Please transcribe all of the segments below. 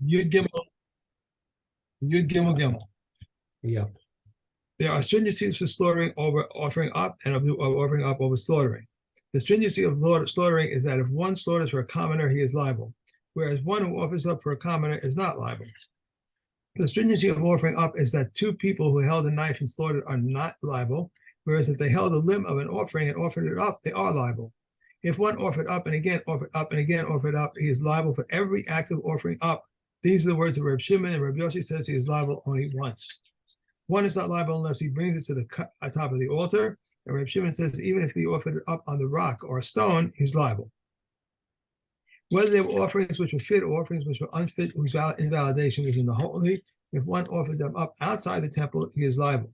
Yud Gimel, Yud Gimel Gimel. Yeah. There are stringencies for slaughtering over offering up and of offering up over slaughtering. The stringency of slaughtering is that if one slaughters for a commoner, he is liable, whereas one who offers up for a commoner is not liable. The stringency of offering up is that two people who held a knife and slaughtered are not liable, whereas if they held a limb of an offering and offered it up, they are liable. If one offered up and again offered up and again offered up, he is liable for every act of offering up. These are the words of Reb Shimon, and Reb Yossi says he is liable only once. One is not liable unless he brings it to the top of the altar, and Reb Shimon says even if he offered it up on the rock or a stone, he's liable. Whether they were offerings which were fit or offerings which were unfit, whose invalidation was in the holy, if one offered them up outside the temple, he is liable.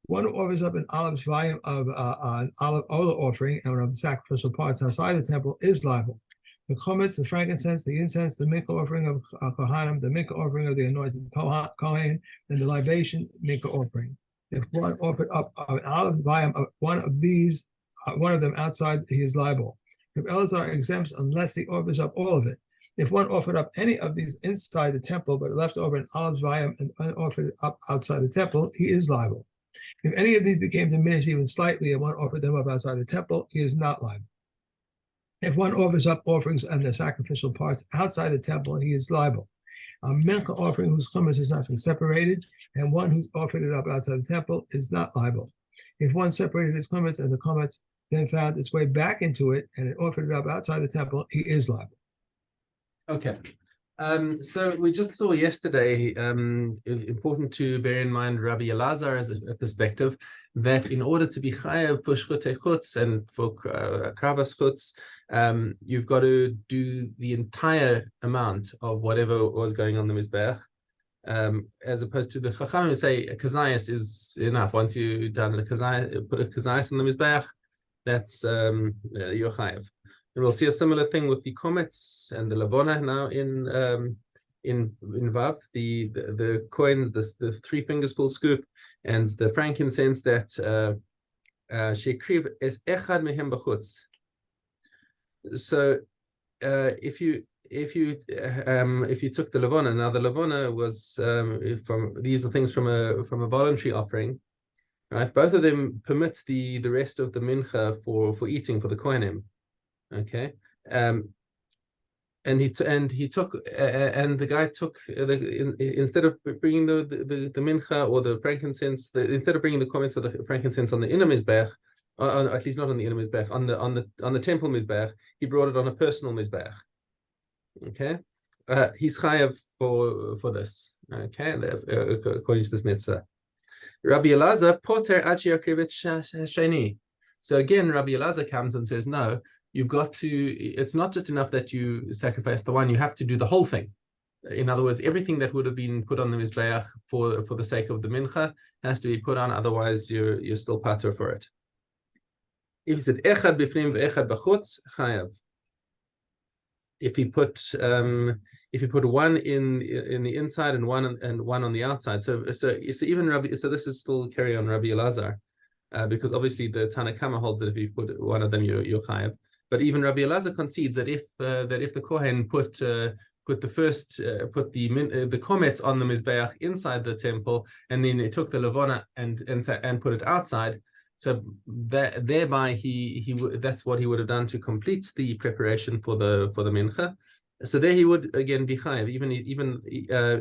One who offers up an olive's volume of an olive oil offering and of the sacrificial parts outside the temple is liable. The chometz, the frankincense, the incense, the mincha offering of kohanim, the mincha offering of the anointed kohen, and the libation mincha offering. If one offered up an olive volume of one of them outside, he is liable. If Elazar exempts unless he offers up all of it. If one offered up any of these inside the temple, but left over an olive volume and offered it up outside the temple, he is liable. If any of these became diminished even slightly and one offered them up outside the temple, he is not liable. If one offers up offerings and their sacrificial parts outside the temple, he is liable. A mincha offering whose chametz has not been separated, and one who's offered it up outside the temple is not liable. If one separated his chametz and the chametz then found its way back into it and it offered it up outside the temple, he is liable. Okay. So we just saw yesterday, important to bear in mind Rabbi Elazar as a perspective, that in order to be chayav for shchutei chutz and for kravas chutz, you've got to do the entire amount of whatever was going on the mizbeach, as opposed to the chachamim who say a kazayas is enough. Once you've done the kazayas, put a kazayas on the mizbeach, that's your chayav. And we'll see a similar thing with the comets and the lavona now in Vav, the coins, the 3 fingers full scoop, and the frankincense that shekriv es echad mehem b'chutz. So if you took the lavona, now the lavona was these are things from a voluntary offering, right? Both of them permit the rest of the mincha for eating for the kohanim. Okay, and the guy took instead of bringing the mincha or the frankincense, instead of bringing the comments of the frankincense on the inner mizbech, at least not on the inner mizbech, on the temple mizbech, he brought it on a personal mizbech. Okay, he's chayav for this. Okay, according to this mitzvah. Rabbi Elazar poter ad she'yakriv sheni. So again, Rabbi Elazar comes and says, no, you've got to, it's not just enough that you sacrifice the one, you have to do the whole thing. In other words, everything that would have been put on the mizbeach for the sake of the mincha has to be put on, otherwise you're still pater for it. If he said echad bifnim ve'echad b'chutz, chayav. If he put one in the inside and one on the outside, so even Rabbi, so this is still carry on Rabbi Elazar. Because obviously the Tanakama holds that if you put one of them, you're chayav. But even Rabbi Elazar concedes that if the kohen put the komets on the mizbeach inside the temple, and then he took the lavona and put it outside, so thereby that's what he would have done to complete the preparation for the mincha. So there he would again be chayav,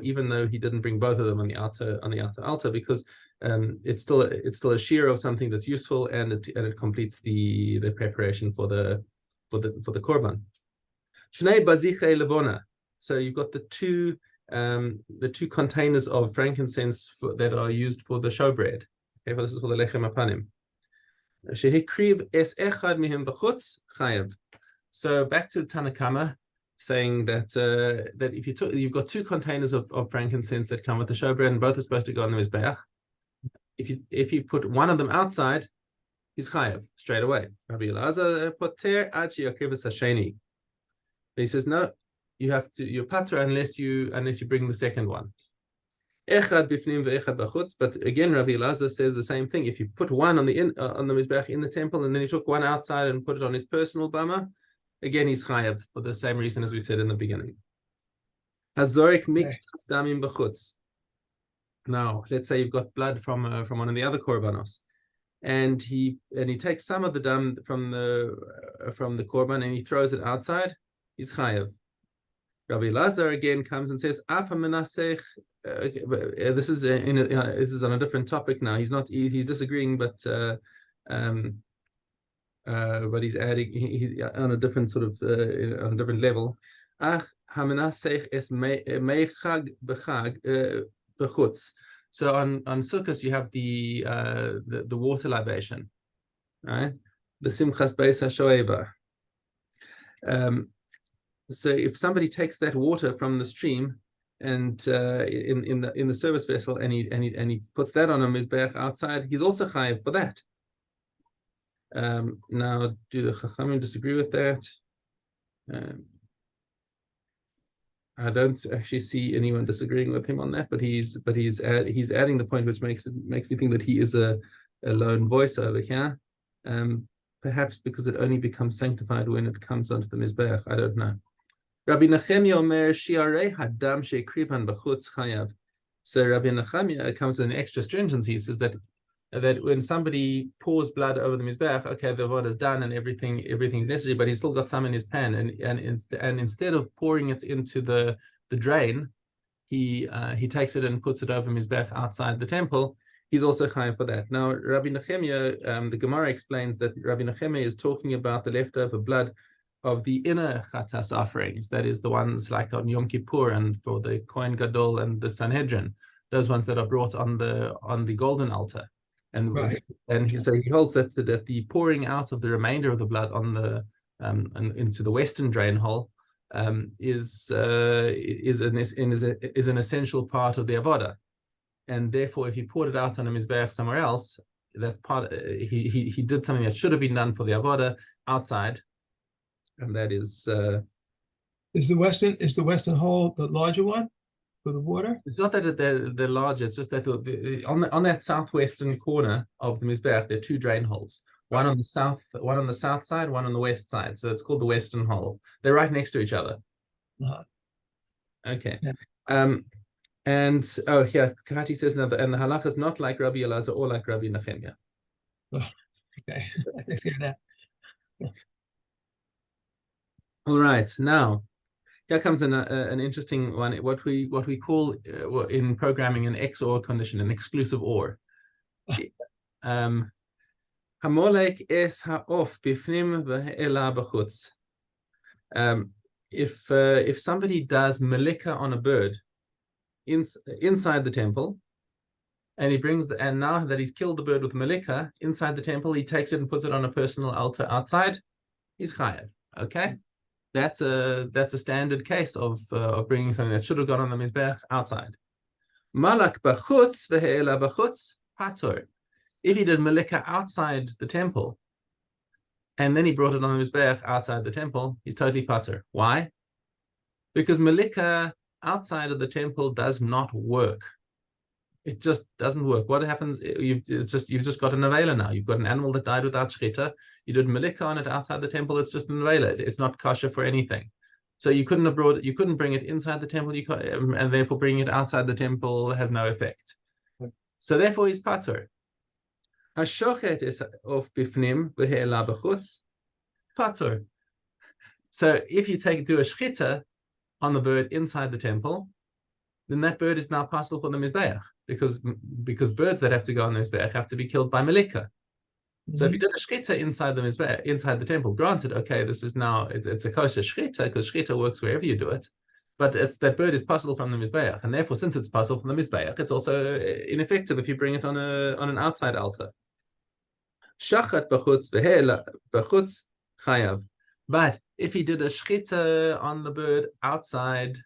even though he didn't bring both of them on the outer altar, because it's still a shear of something that's useful, and it completes the preparation for the korban. Shnei bazichei levona. So you've got the two containers of frankincense that are used for the showbread. Okay, this is for the lechem apanim. Shehikriv es echad mihem b'chutz chayav. So back to Tanakama, saying that if you've got 2 containers of frankincense that come with the showbread, and both are supposed to go on the mizbeach. If you put one of them outside, he's chayav straight away. Rabbi Elazar poter ad she'yakrivus hasheni. He says no, you're pater unless you bring the second one. Echad bifnim ve'echad b'chutz. But again, Rabbi Elazar says the same thing. If you put one on the mizbeach in the temple, and then he took one outside and put it on his personal bama, again, he's chayav for the same reason as we said in the beginning. Hazorik miktas damim b'chutz. Now, let's say you've got blood from one of the other korbanos, and he takes some of the dam from the korban and he throws it outside. He's chayav. Rabbi Lazar again comes and says, "Afa menasech." This is on a different topic now. He's disagreeing, but he's adding he's on a different sort of on a different level. Ach hamenasech es meichag bechag bechutz. So on Sukkot you have the water libation, right? The Simchas Beis HaShoeva. So if somebody takes that water from the stream and in the service vessel and he puts that on a mizbeach outside, he's also chayiv for that. Now, do the Chachamim disagree with that? I don't actually see anyone disagreeing with him on that, but he's adding the point which makes me think that he is a lone voice over here. Perhaps because it only becomes sanctified when it comes onto the mizbeach. I don't know. Rabbi Nechemia omer shiarei hadam sheikrivan b'chutz chayav. So Rabbi Nechemia comes with an extra stringency. He says that when somebody pours blood over the mizbeach, okay, the avodah is done and everything's necessary, but he's still got some in his pan, and instead of pouring it into the drain, he takes it and puts it over mizbeach outside the temple. He's also chayav for that. Now, Rabbi Nechemia, the Gemara explains that Rabbi Nechemia is talking about the leftover blood of the inner chatas offerings, that is the ones like on Yom Kippur and for the Kohen Gadol and the Sanhedrin, those ones that are brought on the golden altar. And right. And he holds that the pouring out of the remainder of the blood on the into the western drain hole is an essential part of the avodah, and therefore if he poured it out on a mizbeach somewhere else, that's part. He did something that should have been done for the avodah outside. And that is the western hole the larger one for the water? It's not that they're larger. It's just that on that southwestern corner of the mizbeach there are two drain holes. One on the south side, one on the west side. So it's called the western hole. They're right next to each other. Okay. Yeah. And Kahati says now, and the halacha is not like Rabbi Elazar or like Rabbi Nechemia. Oh, okay, I see that. All right, now here comes an interesting one. What we call in programming an XOR condition, an exclusive OR. Hamolek es ha'of bifnim ve'ela b'chutz. If somebody does melika on a bird inside the temple, and now that he's killed the bird with melika inside the temple, he takes it and puts it on a personal altar outside, he's chayav. Okay. That's a standard case of bringing something that should have gone on the mizbeach outside. Malak b'chutz ve'ela b'chutz patur. If he did melika outside the temple, and then he brought it on the mizbeach outside the temple, he's totally patur. Why? Because melika outside of the temple does not work. It just doesn't work. What happens? You've just got an avela now. You've got an animal that died without shechita. You did melika on it outside the temple. It's just an avela. It's not kosher for anything. So you couldn't bring it inside the temple. And therefore bringing it outside the temple has no effect. So therefore he's patur. Hashochet is of bifnim v'he'ela b'chutz patur. So if you do a shechita on the bird inside the temple, then that bird is now possible for the mizbeach, because birds that have to go on the mizbeach have to be killed by melika. Mm-hmm. So if you did a shechita inside the mizbeach, inside the temple, granted, okay, this is now it's a kosher shechita because shechita works wherever you do it, but that bird is possible from the mizbeach, and therefore since it's possible from the mizbeach, it's also ineffective if you bring it on an outside altar. Shachat b'chutz b'chutz chayav. But if he did a shechita on the bird outside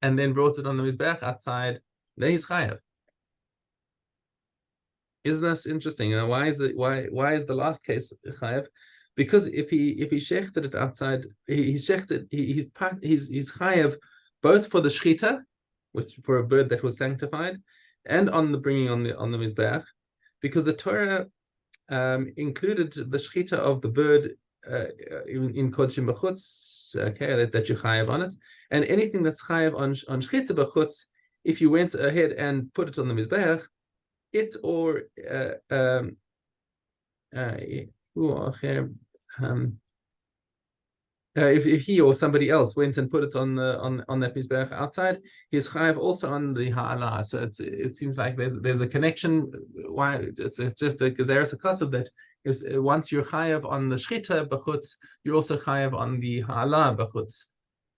and then brought it on the mizbeach outside, then he's chayav. Isn't this interesting? Why is the last case chayav? Because if he shechted it outside, he's chayav both for the shechita, which for a bird that was sanctified, and on the bringing on the mizbeach, because the Torah included the shechita of the bird in kodshim b'chutz, okay, that you chayav on it, and anything that's chayav on shchita b'chutz, if you went ahead and put it on the mizbeach, it or if he or somebody else went and put it on that mizbeach outside, he's chayav also on the ha'ala. So it seems like there's a connection. Why it's just a gezeres hakasuv that once you're chayav on the shchita b'chutz, you're also chayav on the ha'ala b'chutz.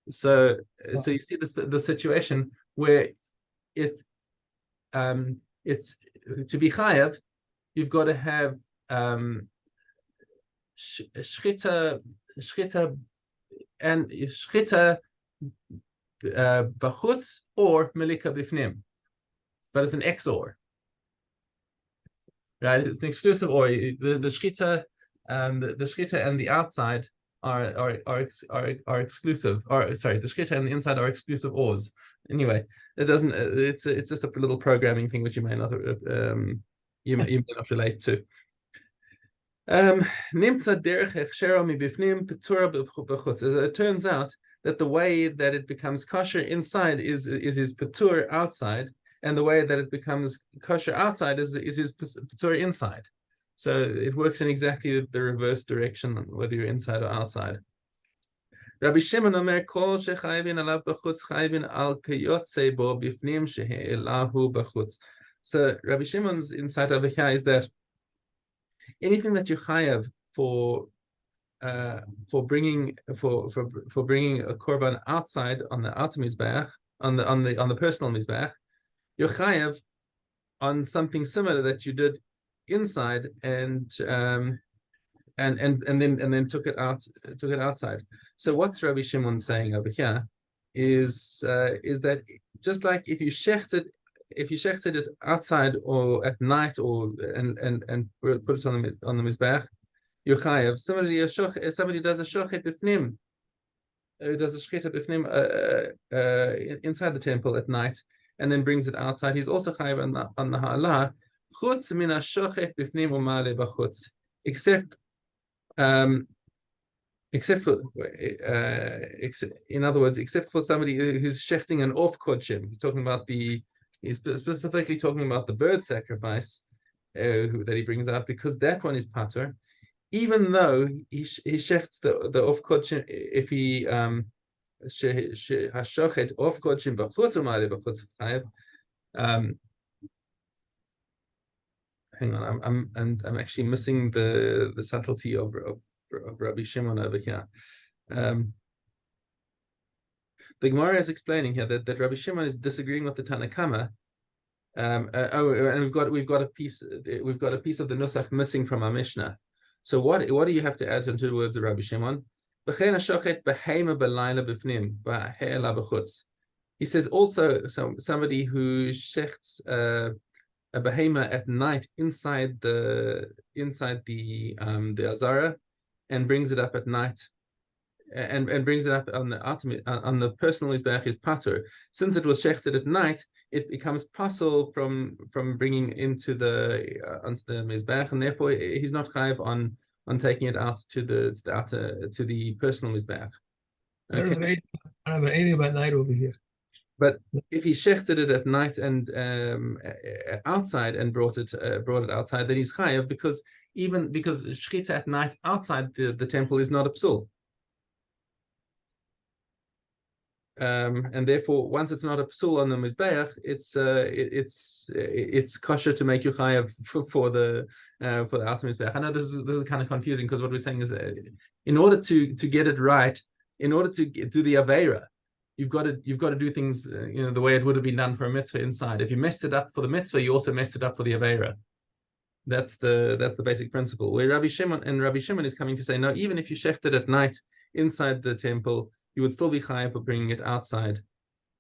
So you see the situation where it's to be chayav, you've got to have shchita and shchita b'chutz or melika b'fnim, but it's an XOR, right? It's an exclusive or. The shchita, the shchita and the outside are exclusive. Or sorry, the shchita and the inside are exclusive ors. Anyway, it doesn't. It's just a little programming thing which you may not you may not relate to. It turns out that the way that it becomes kosher inside is his patur outside, and the way that it becomes kosher outside is his patur inside. So it works in exactly the reverse direction, whether you're inside or outside. Rabbi Shimon Omer kol shechayvin alav b'chutz chayvin al kayotze bo bifnim shehe'elahu b'chutz. So Rabbi Shimon's insight over here is that anything that you chayav for bringing a korban outside on the outer mizbeach, on the personal mizbeach, you're chayav on something similar that you did inside and then took it outside. So what's Rabbi Shimon saying over here is that just like if you shechted it outside or at night or and put it on the mizbeach, you're chayav. Similarly, somebody does a shochet b'fnim, does a shchita b'fnim inside the temple at night and then brings it outside. He's also chayav on the ha'ala chutz min hashochet b'fnim u'ma'ale b'chutz, except for in other words, except for somebody who's shechting an off kodshim. He's specifically talking about the bird sacrifice that he brings out, because that one is patur, even though he shechts the off kodshim. If he hashochet off kodshim b'chutz u'ma'ale b'chutz chayav. Hang on, I'm actually missing the subtlety of Rabbi Shimon over here. The Gemara is explaining here that Rabbi Shimon is disagreeing with the Tanna Kama. And we've got a piece of the nusach missing from our Mishnah. So what do you have to add to the words of Rabbi Shimon? He says also somebody who shechts a behema at night inside the azara and brings it up at night and brings it up on the personal mizbeach is patur. Since it was shechted at night, it becomes pasul from bringing into onto the mizbeach, and therefore he's not chayav on taking it out to the personal mizbeach. Okay. I don't have anything about night over here. But if he shechted it at night and outside and brought it outside, then he's chayav because shchita at night outside the temple is not a psul. And therefore, once it's not a psul on the mizbeach, it's kosher to make you chayav for the outer mizbeach. I know this is kind of confusing, because what we're saying is that in order to get it right, in order to do the aveira, you've got to do things the way it would have been done for a mitzvah inside. If you messed it up for the mitzvah, you also messed it up for the aveira. That's the basic principle. Where Rabbi Shimon is coming to say, no, even if you shechted at night inside the temple, you would still be chayav for bringing it outside.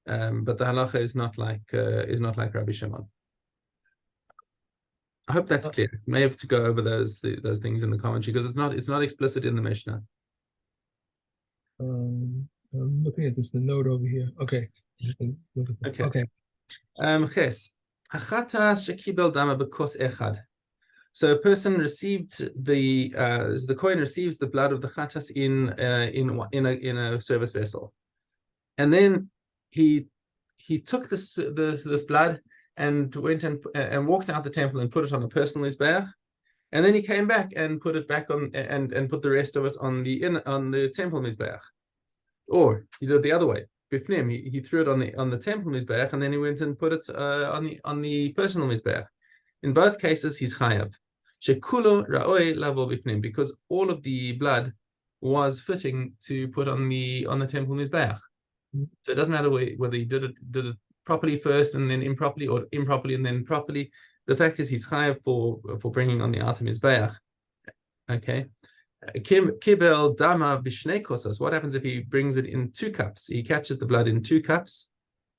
But the halacha is not like Rabbi Shimon. I hope that's clear. May have to go over those things in the commentary, because it's not explicit in the Mishnah. I'm looking at the note over here. Okay. Okay. Ches. Achatas shekibel dama bekos echad. So a person received the Kohen receives the blood of the chatas in a service vessel, and then he took this blood and went and walked out the temple and put it on a personal mizbeach, and then he came back and put it back on and put the rest of it on the temple mizbeach, or he did it the other way. Bifnim, he threw it on the temple mizbeach, and then he went and put it on the personal mizbeach. In both cases, he's chayav. Shekulo ra'oi lavo bifnim, because all of the blood was fitting to put on the temple mizbeach. So it doesn't matter whether he did it properly first and then improperly, or improperly and then properly. The fact is he's chayav for bringing on the outer mizbeach. Okay. Kibel dama bishnei kosas. What happens if he brings it in 2 cups? He catches the blood in 2 cups.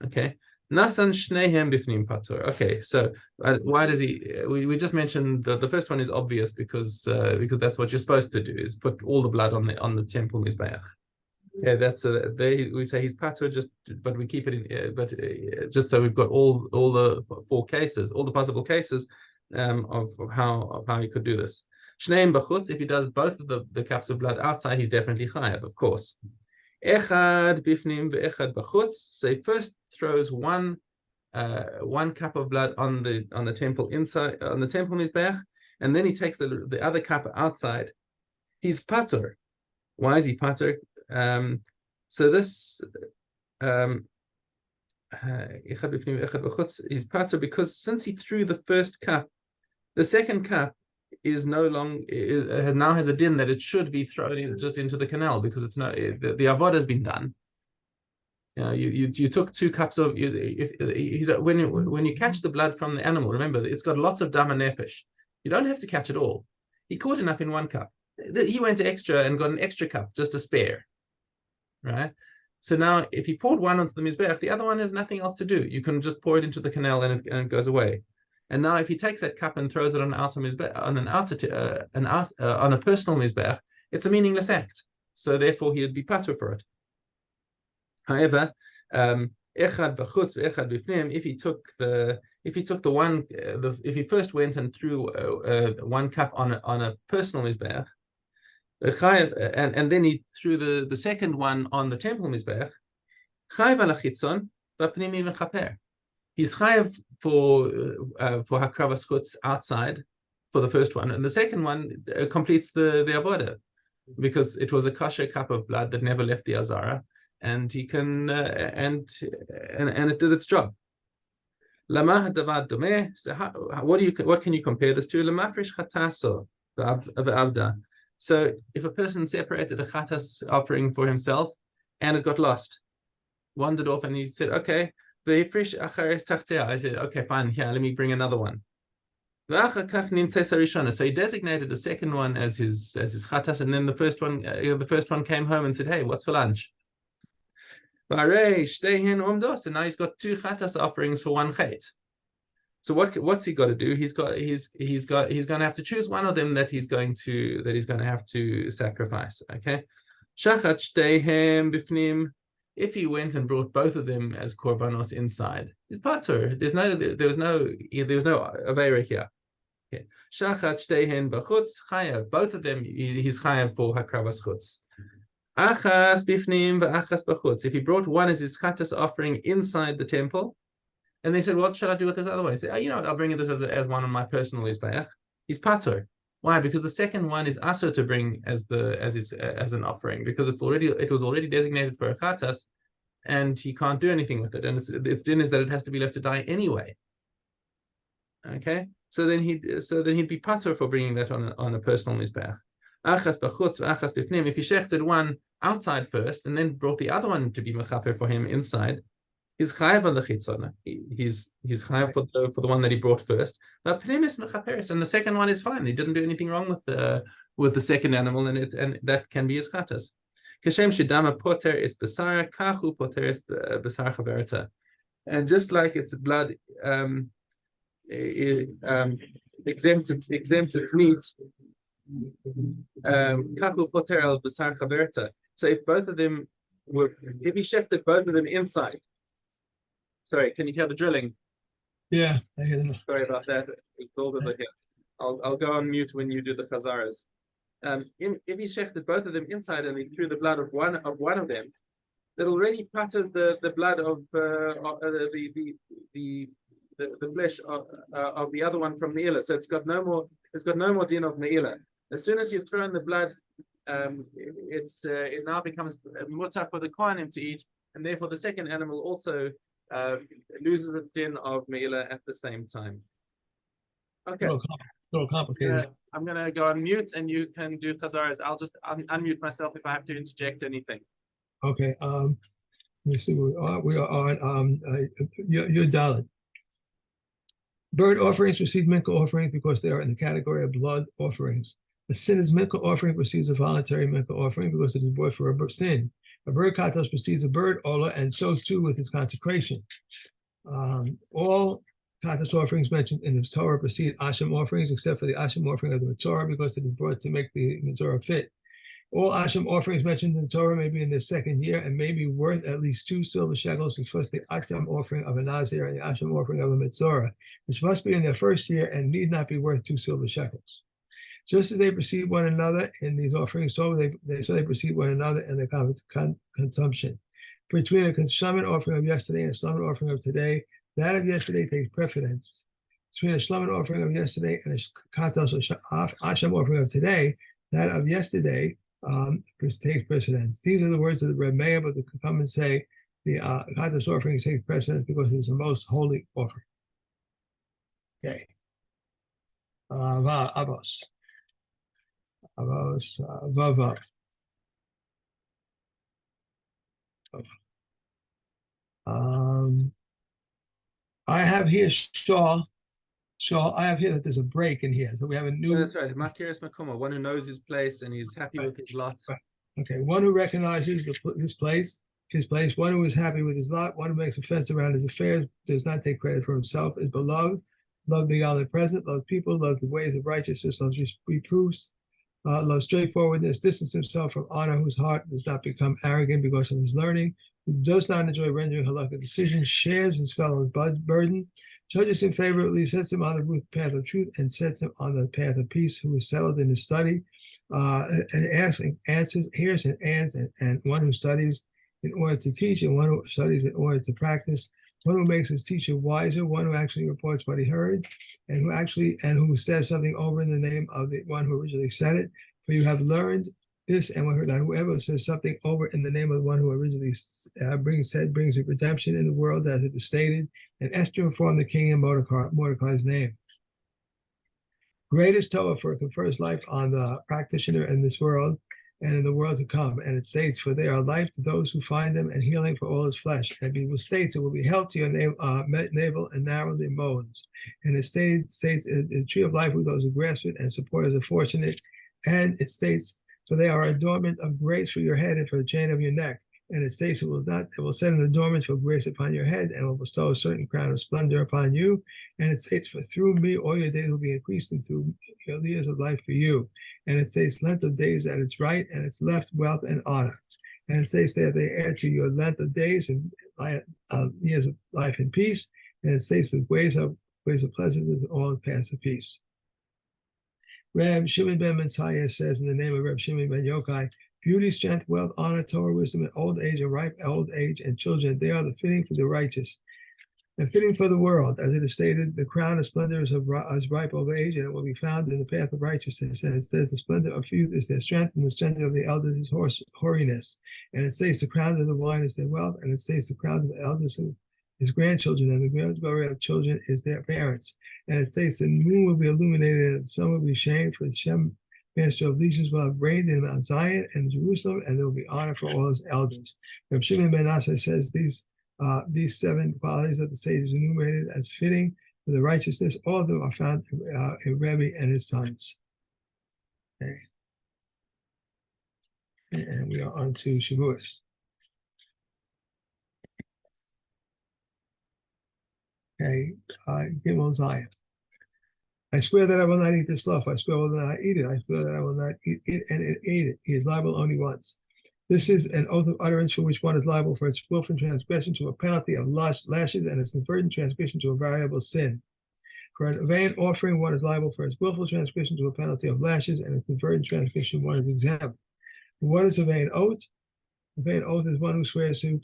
Okay. Nasan shnehem bifnim patur. Okay, so why does he? We just mentioned the first one is obvious because that's what you're supposed to do, is put all the blood on the temple mizbeach. Yeah, that's we say he's patur, but we keep it in, just so we've got all the 4 cases, all the possible cases of how he could do this. Shneim b'chutz, if he does both of the cups of blood outside, he's definitely chayav, of course. Echad bifnim ve'echad b'chutz. So he first throws one cup of blood on the temple inside, on the temple mizbeach, and then he takes the other cup outside. He's patur. Why is he patur? So this echad bifnim ve'echad b'chutz is patur because since he threw the first cup, the second cup is no longer now has a din that it should be thrown just into the canal, because it's the avodah has been done. You took 2 cups of when you catch the blood from the animal, remember it's got lots of dam and nefesh. You don't have to catch it all. He caught enough in 1 cup. He went extra and got an extra cup just to spare, right? So now if he poured one onto the mizbeach, the other one has nothing else to do. You can just pour it into the canal and it goes away. And now, if he takes that cup and throws it on an outer mizbeach, on a personal mizbeach, it's a meaningless act. So therefore, he would be patur for it. However, echad b'chutz ve'echad b'fnim, if he first went and threw 1 cup on a personal mizbeach, and then he threw the second one on the temple mizbeach, chayav al hachitzon v'pnimi v'chaper. He's chayav for hakravas chutz outside for the first one, and the second one completes the avodah, because it was a kosher cup of blood that never left the azara, and he can and it did its job. Lama hadavar domeh. So what can you compare this to? Lemafresh chataso v'avda. So if a person separated a chatas offering for himself and it got lost, wandered off, and he said, okay. I said, okay, fine, here, let me bring another one. So he designated the second one as his chatas, and then the first one came home and said, hey, what's for lunch? And now he's got 2 chatas offerings for 1 chet. So what's he got to do? He's going to have to choose one of them that he's going to have to sacrifice. Okay. Shachat shteihem bifnim. If he went and brought both of them as korbanos inside, he's patur. There was no aveira here. Okay. Shachat shteihen b'chutz chayav. Both of them he's chayav for hakravas chutz. Achas bifnim v'achas b'chutz. If he brought one as his chatas offering inside the temple, and they said, what should I do with this other one? He said, oh, you know what? I'll bring this as one of my personal mizbeach. He's patur. Why? Because the second one is also to bring as an offering, because it was already designated for a chatas, and he can't do anything with it. And its din is that it has to be left to die anyway. Okay, so then he'd be patur for bringing that on a personal mizbeach. Achas b'chutz v'achas b'fnim. If he shechted one outside first and then brought the other one to be mechaper for him inside, he's chayav on the chitzona. He's chayav for the one that he brought first. But pnimis mechaperis, and the second one is fine. He didn't do anything wrong with the second animal, and that can be his chatas. Kashem shidama poter is besara, kachu poter is besar chaverta. And just like its blood exempts its meat, kachu poter el besar chaverta. So if both of them if he shifted both of them inside. Sorry, can you hear the drilling? Yeah, I hear them. Sorry about that. Builders are here. I'll go on mute when you do the chazaras. If he shechted both of them inside and he threw the blood of one of them, that already patters the blood of the flesh of the other one from Me'ilah. So it's got no more din of Me'ilah. As soon as you throw in the blood, it now becomes mutar for the kohanim to eat, and therefore the second animal also loses its din of Me'ilah at the same time. Okay. A little complicated. I'm going to go on mute and you can do chazaras. I'll just unmute myself if I have to interject anything. Okay. Let me see. We are on your Dalit. Bird offerings receive mincha offerings because they are in the category of blood offerings. A sinner's mincha offering receives a voluntary mincha offering because it is brought for a sin. A bird katos receives a bird ola, and so too with its consecration. All katos offerings mentioned in the Torah precede Asham offerings, except for the Asham offering of the Torah, because it is brought to make the Torah fit. All Asham offerings mentioned in the Torah may be in their second year and may be worth at least 2 silver shekels, except the Asham offering of a Nazir and the Asham offering of a Mitzorah, which must be in their first year and need not be worth 2 silver shekels. Just as they precede one another in these offerings, so they precede one another in their consumption. Between a shlomen offering of yesterday and a shlomen offering of today, that of yesterday takes precedence. Between a shlomen offering of yesterday and a katos or Asham offering of today, that of yesterday takes precedence. These are the words of the Reb Meir, but they can come and say the katos offering takes precedence because it is the most holy offering. Okay. Avos. Vav. I have here Shaw. I have here that there's a break in here, so we have a new. That's right. Makiris Makoma, one who knows his place and he's happy with his lot. Right. Okay, one who recognizes his place. One who is happy with his lot. One who makes a fence around his affairs, does not take credit for himself, is beloved. Love being omnipresent, loves people, loves the ways of righteousness, loves reproofs, loves straightforwardness, distances himself from honor, whose heart does not become arrogant because of his learning, who does not enjoy rendering halakha decisions, shares his fellow's burden, judges him favorably, sets him on the path of truth, and sets him on the path of peace, who is settled in his study, and asks and answers, hears and answers, and one who studies in order to teach, and one who studies in order to practice, one who makes his teacher wiser, one who actually reports what he heard, and who says something over in the name of the one who originally said it. For you have learned this, and whoever says something over in the name of the one who originally brings a redemption in the world, as it is stated, and Esther informed the king in Mordecai's name. Greatest Torah for it confers life on the practitioner in this world and in the world to come. And it states, for they are life to those who find them and healing for all his flesh. And it states, it will be health to your navel and narrow the bones. And it states, a tree of life with those who grasp it and support as a fortunate. And it states, for they are adornment of grace for your head and for the chain of your neck. And it states, it will set an adornment for grace upon your head and will bestow a certain crown of splendor upon you. And it states, for through me all your days will be increased, and through your years of life for you. And it states, length of days at its right, and its left, wealth and honor. And it states that they add to your length of days and years of life in peace. And it states that ways of pleasantness and all paths of peace. Reb Shimon ben Mantaya says in the name of Reb Shimon ben Yochai, beauty, strength, wealth, honor, Torah, wisdom, and old age, and ripe old age, and children, they are the fitting for the righteous and fitting for the world. As it is stated, the crown of splendor is ripe old age, and it will be found in the path of righteousness. And it says the splendor of youth is their strength, and the strength of the elders is hoariness. And it says the crown of the wine is their wealth, and it says the crown of the elders is grandchildren, and the glory of children is their parents. And it says the moon will be illuminated, and the sun will be shamed, for the Shem, Master of legions, will have reigned in Mount Zion and Jerusalem, and there will be honor for all his elders. Reb Shimon ben Asai says these 7 qualities that the sages enumerated as fitting for the righteousness, all of them are found in Rebbe and his sons. Okay. And we are on to Shavuos. Okay, Gimel Zion. I swear that I will not eat this loaf. I swear I will not eat it. I swear that I will not eat it and eat it. He is liable only once. This is an oath of utterance for which one is liable for its willful transgression to a penalty of lashes, and its inadvertent transgression to a variable sin. For a vain offering, one is liable for its willful transgression to a penalty of lashes, and its inadvertent transgression, one is exempt. What is a vain oath? A vain oath is one who swears to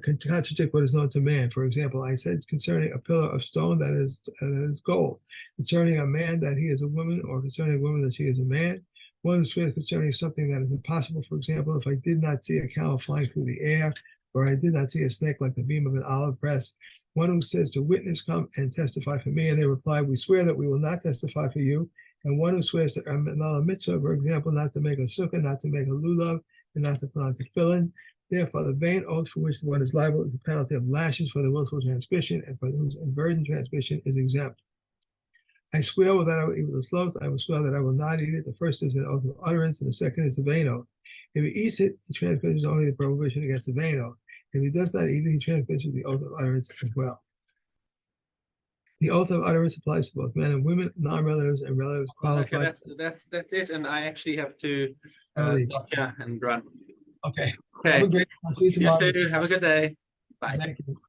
contradict what is known to man. For example, I said concerning a pillar of stone that is gold, concerning a man that he is a woman, or concerning a woman that she is a man. One who swears concerning something that is impossible. For example, if I did not see a camel flying through the air, or I did not see a snake like the beam of an olive press. One who says to witness, come and testify for me, and they reply, we swear that we will not testify for you. And one who swears to a mitzvah, for example, not to make a sukkah, not to make a lulav, and not to put on tefillin. Therefore, the vain oath for which one is liable is the penalty of lashes for the willful transgression, and for whose inadvertent transgression is exempt. I swear that I will eat with a sloth. I will swear that I will not eat it. The first is an oath of utterance, and the second is a vain oath. If he eats it, he transgresses only the prohibition against the vain oath. If he does not eat it, he transgresses the oath of utterance as well. The oath of utterance applies to both men and women, non-relatives and relatives qualified. Okay, that's it. And I actually have to stop here and run. Okay. Okay. Have a great. I'll see you tomorrow. You too. Have a good day. Bye. Thank you.